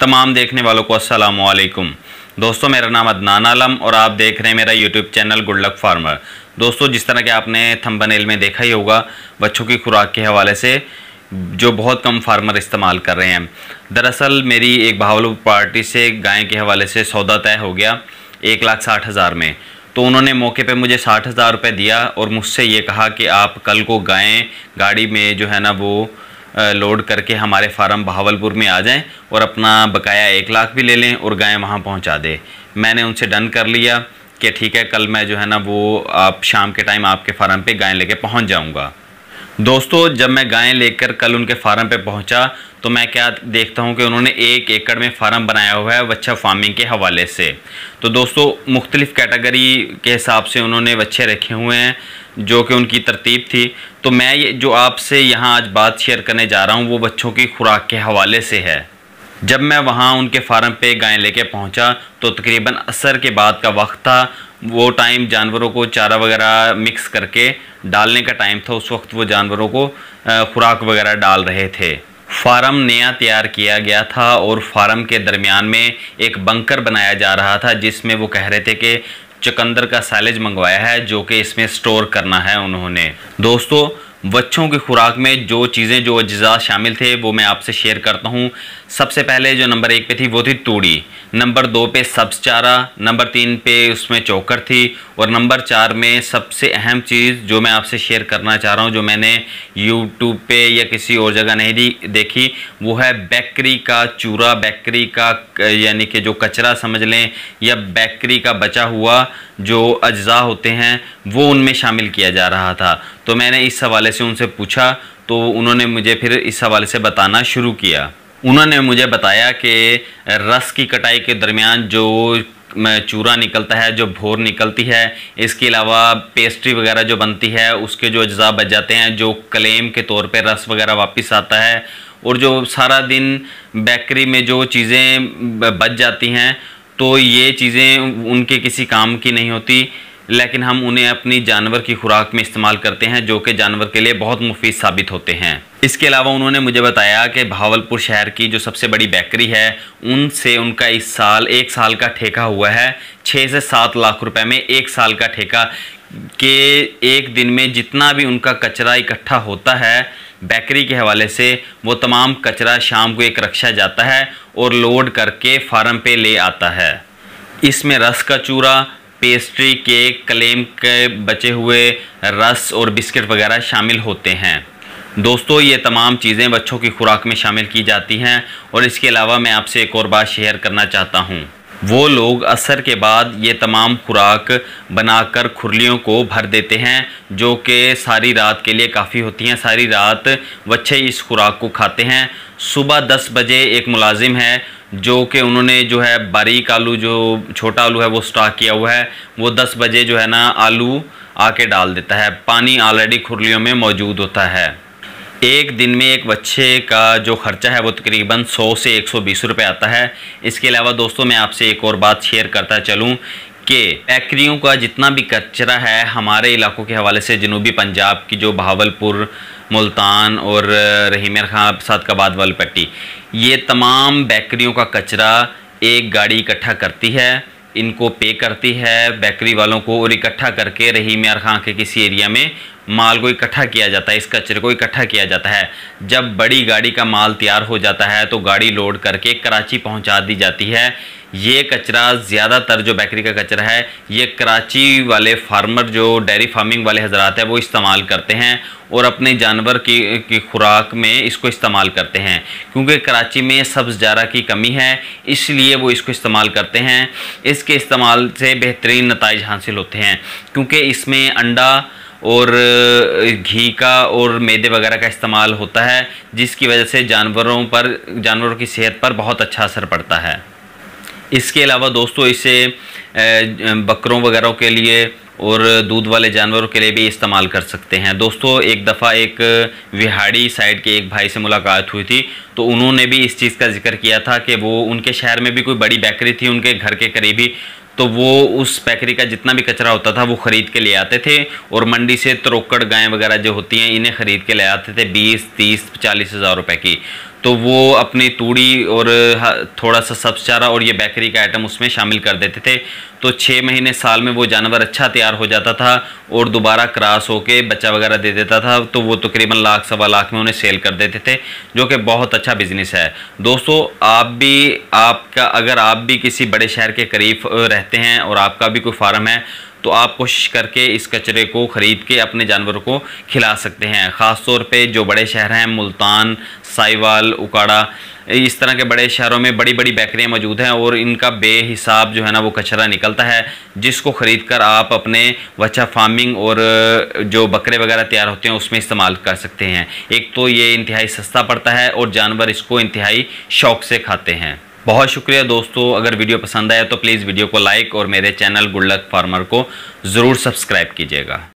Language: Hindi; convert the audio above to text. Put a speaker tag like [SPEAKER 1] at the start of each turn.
[SPEAKER 1] तमाम देखने वालों को अस्सलाम वालेकुम। दोस्तों, मेरा नाम अदनान आलम और आप देख रहे हैं मेरा YouTube channel good luck farmer. दोस्तों, जिस तरह के आपने थंबनेल में देखा ही होगा, बच्चों की खुराक के हवाले से जो बहुत कम फार्मर इस्तेमाल कर रहे हैं। दरअसल मेरी एक बहावलपुर पार्टी से गाय के हवाले से सौदा तय हो गया 1,60,000 में। तो उन्होंने मौके पे मुझे 60,000 रुपये दिया और मुझसे ये कहा कि आप कल को गायें गाड़ी में जो है ना वो लोड करके हमारे फार्म बहावलपुर में आ जाएं और अपना बकाया 1 लाख भी ले लें और गायें वहाँ पहुँचा दे। मैंने उनसे डन कर लिया कि ठीक है, कल मैं जो है ना वो आप शाम के टाइम आपके फार्म पे गायें लेके पहुँच जाऊँगा। दोस्तों, जब मैं गायें लेकर कल उनके फार्म पे पहुंचा तो मैं क्या देखता हूं कि उन्होंने 1 एकड़ में फार्म बनाया हुआ है बच्चा फार्मिंग के हवाले से। तो दोस्तों, मुख्तलिफ़ कैटेगरी के हिसाब से उन्होंने बच्चे रखे हुए हैं जो कि उनकी तरतीब थी। तो मैं ये जो आपसे यहाँ आज बात शेयर करने जा रहा हूँ वो बच्चों की खुराक के हवाले से है। जब मैं वहाँ उनके फार्म पे गायें लेके पहुँचा तो तकरीबन असर के बाद का वक्त था। वो टाइम जानवरों को चारा वगैरह मिक्स करके डालने का टाइम था। उस वक्त वो जानवरों को खुराक वगैरह डाल रहे थे। फार्म नया तैयार किया गया था और फार्म के दरमियान में एक बंकर बनाया जा रहा था जिसमें वो कह रहे थे कि चुकंदर का साइलेज मंगवाया है जो कि इसमें स्टोर करना है उन्होंने। दोस्तों, बच्चों की खुराक में जो चीज़ें जो अज्जा शामिल थे वो मैं आपसे शेयर करता हूँ। सबसे पहले जो नंबर 1 पे थी वो थी तूड़ी, नंबर 2 पे सब्ज़ चारा, नंबर 3 पे उसमें चोकर थी और नंबर 4 में सबसे अहम चीज़ जो मैं आपसे शेयर करना चाह रहा हूँ, जो मैंने यूट्यूब पे या किसी और जगह नहीं देखी, वो है बेकरी का चूरा। बेकरी का यानी कि जो कचरा समझ लें या बेकरी का बचा हुआ जो अज्जा होते हैं वो उनमें शामिल किया जा रहा था। तो मैंने इस हवाले से उनसे पूछा तो उन्होंने मुझे फिर इस हवाले से बताना शुरू किया। उन्होंने मुझे बताया कि रस की कटाई के दरमियान जो चूरा निकलता है, जो भोर निकलती है, इसके अलावा पेस्ट्री वगैरह जो बनती है उसके जो अज्जा बच जाते हैं, जो क्लेम के तौर पे रस वगैरह वापस आता है और जो सारा दिन बेकरी में जो चीज़ें बच जाती हैं तो ये चीज़ें उनके किसी काम की नहीं होती, लेकिन हम उन्हें अपनी जानवर की खुराक में इस्तेमाल करते हैं जो कि जानवर के लिए बहुत मुफीद साबित होते हैं। इसके अलावा उन्होंने मुझे बताया कि बहावलपुर शहर की जो सबसे बड़ी बेकरी है उनसे उनका इस साल 1 साल का ठेका हुआ है 6 से 7 लाख रुपए में 1 साल का ठेका के एक दिन में जितना भी उनका कचरा इकट्ठा होता है बेकरी के हवाले से वो तमाम कचरा शाम को एक रक्षा जाता है और लोड करके फार्म पे ले आता है। इसमें रस का चूरा, पेस्ट्री, केक, क्लेम के बचे हुए रस और बिस्किट वगैरह शामिल होते हैं। दोस्तों, ये तमाम चीज़ें बच्चों की खुराक में शामिल की जाती हैं। और इसके अलावा मैं आपसे एक और बात शेयर करना चाहता हूँ। वो लोग असर के बाद ये तमाम खुराक बनाकर खुरलियों को भर देते हैं जो कि सारी रात के लिए काफ़ी होती हैं। सारी रात बच्चे इस खुराक को खाते हैं। सुबह 10 बजे एक मुलाजिम है जो कि उन्होंने जो है बारीक आलू, जो छोटा आलू है वो स्टॉक किया हुआ है, वो 10 बजे जो है ना आलू आके डाल देता है। पानी ऑलरेडी खुरलियों में मौजूद होता है। एक दिन में एक बच्चे का जो ख़र्चा है वो तकरीबन 100 से 120 रुपये आता है। इसके अलावा दोस्तों, मैं आपसे एक और बात शेयर करता चलूँ कि बेकरियों का जितना भी कचरा है हमारे इलाकों के हवाले से, जनूबी पंजाब की जो बहावलपुर, मुल्तान और रहीम खां सादकाबाद वाली पट्टी, ये तमाम बेकरियों का कचरा एक गाड़ी इकट्ठा करती है, इनको पे करती है बेकरी वालों को और इकट्ठा करके रहीम खां के किसी एरिया में माल को इकट्ठा किया जाता है, इस कचरे को इकट्ठा किया जाता है। जब बड़ी गाड़ी का माल तैयार हो जाता है तो गाड़ी लोड करके कराची पहुंचा दी जाती है। ये कचरा ज़्यादातर जो बेकरी का कचरा है ये कराची वाले फार्मर जो डेयरी फार्मिंग वाले हजरात हैं वो इस्तेमाल करते हैं और अपने जानवर की खुराक में इसको इस्तेमाल करते हैं। क्योंकि कराची में सब्ज़ चारा की कमी है इसलिए वो इसको इस्तेमाल करते हैं। इसके इस्तेमाल से बेहतरीन नताइज हासिल होते हैं क्योंकि इसमें अंडा और घी का और मैदे वगैरह का इस्तेमाल होता है जिसकी वजह से जानवरों की सेहत पर बहुत अच्छा असर पड़ता है। इसके अलावा दोस्तों, इसे बकरों वगैरह के लिए और दूध वाले जानवरों के लिए भी इस्तेमाल कर सकते हैं। दोस्तों, एक दफ़ा एक विहाड़ी साइड के एक भाई से मुलाकात हुई थी तो उन्होंने भी इस चीज़ का जिक्र किया था कि वो उनके शहर में भी कोई बड़ी बेकरी थी उनके घर के करीब ही, तो वो उस बेकरी का जितना भी कचरा होता था वो ख़रीद के ले आते थे और मंडी से तरोकड़ गायें वगैरह जो होती हैं इन्हें ख़रीद के ले आते थे 20, 30, 40 हज़ार रुपये की। तो वो अपनी तूड़ी और थोड़ा सा सब्ज़ चारा और ये बेकरी का आइटम उसमें शामिल कर देते थे। तो 6 महीने साल में वो जानवर अच्छा तैयार हो जाता था और दोबारा क्रॉस होके बच्चा वगैरह दे देता था। तो वो तकरीबन लाख सवा लाख में उन्हें सेल कर देते थे, जो कि बहुत अच्छा बिजनेस है। दोस्तों अगर आप भी किसी बड़े शहर के करीब रहते हैं और आपका भी कोई फार्म है, तो आप कोशिश करके इस कचरे को ख़रीद के अपने जानवरों को खिला सकते हैं। ख़ास तौर पे जो बड़े शहर हैं, मुल्तान, साहिवाल, उकाड़ा, इस तरह के बड़े शहरों में बड़ी बड़ी बेकरियां मौजूद हैं और इनका बेहिसाब जो है ना वो कचरा निकलता है, जिसको ख़रीद कर आप अपने वच्छा फार्मिंग और जो बकरे वगैरह तैयार होते हैं उसमें इस्तेमाल कर सकते हैं। एक तो ये इंतहाई सस्ता पड़ता है और जानवर इसको इंतहाई शौक़ से खाते हैं। बहुत शुक्रिया दोस्तों। अगर वीडियो पसंद आया तो प्लीज़ वीडियो को लाइक और मेरे चैनल गुड लक फार्मर को ज़रूर सब्सक्राइब कीजिएगा।